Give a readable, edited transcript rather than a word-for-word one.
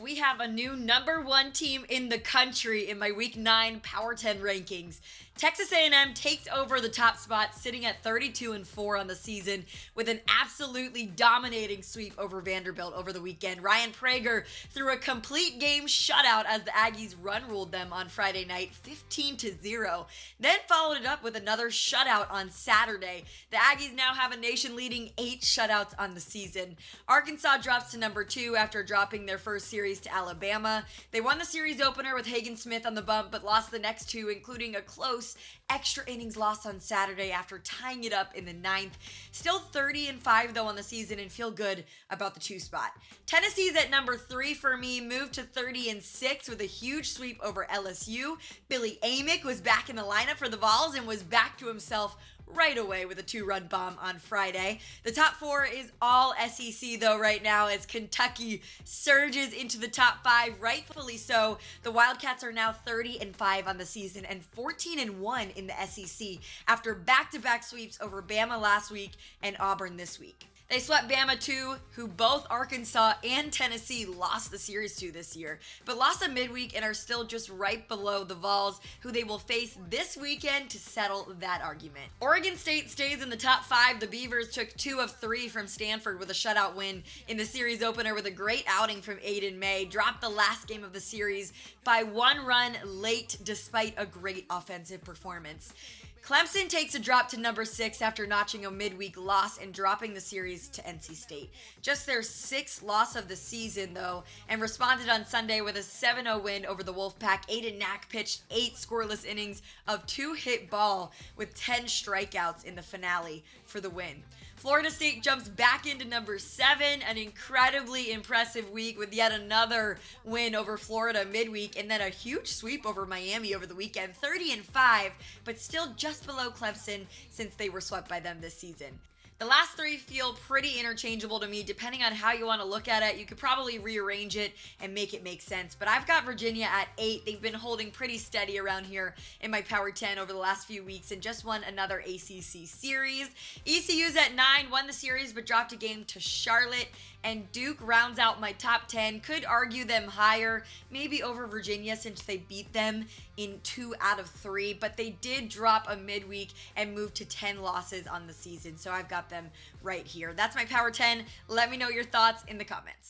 we have a new number one team in the country in my Week 9 Power 10 rankings. Texas A&M takes over the top spot, sitting at 32-4 on the season with an absolutely dominating sweep over Vanderbilt over the weekend. Ryan Prager threw a complete game shutout as the Aggies run-ruled them on Friday night, 15-0. Then followed it up with another shutout on Saturday. The Aggies now have a nation-leading 8 shutouts on the season. Arkansas drops to number 2 after dropping their first series to Alabama. They won the series opener with Hagen Smith on the bump, but lost the next 2, including a close extra innings loss on Saturday after tying it up in the 9th. Still 30-5 though on the season and feel good about the 2 spot. Tennessee's at number 3 for me, moved to 30-6 with a huge sweep over LSU. Billy Amick was back in the lineup for the Vols and was back to himself right away with a 2-run bomb on Friday. The top 4 is all SEC though right now as Kentucky surges into the top 5, rightfully so. The Wildcats are now 30-5 on the season and 14-1 in the SEC after back-to-back sweeps over Bama last week and Auburn this week. They swept Bama too, who both Arkansas and Tennessee lost the series to this year, but lost a midweek and are still just right below the Vols, who they will face this weekend to settle that argument. Oregon State stays in the top 5. The Beavers took 2 of 3 from Stanford with a shutout win in the series opener with a great outing from Aiden May. Dropped the last game of the series by 1 run late despite a great offensive performance. Clemson takes a drop to number 6 after notching a midweek loss and dropping the series to NC State. Just their 6th loss of the season, though, and responded on Sunday with a 7-0 win over the Wolfpack. Aiden Knack pitched 8 scoreless innings of 2-hit ball with 10 strikeouts in the finale for the win. Florida State jumps back into number 7, an incredibly impressive week with yet another win over Florida midweek, and then a huge sweep over Miami over the weekend, 30-5, but still just below Clemson since they were swept by them this season. The last 3 feel pretty interchangeable to me, depending on how you want to look at it. You could probably rearrange it and make it make sense, but I've got Virginia at 8. They've been holding pretty steady around here in my Power 10 over the last few weeks and just won another ACC series. ECU's at 9, won the series but dropped a game to Charlotte, and Duke rounds out my top 10. Could argue them higher, maybe over Virginia since they beat them in 2 out of 3, but they did drop a midweek and move to 10 losses on the season, so I've got them right here. That's my Power 10. Let me know your thoughts in the comments.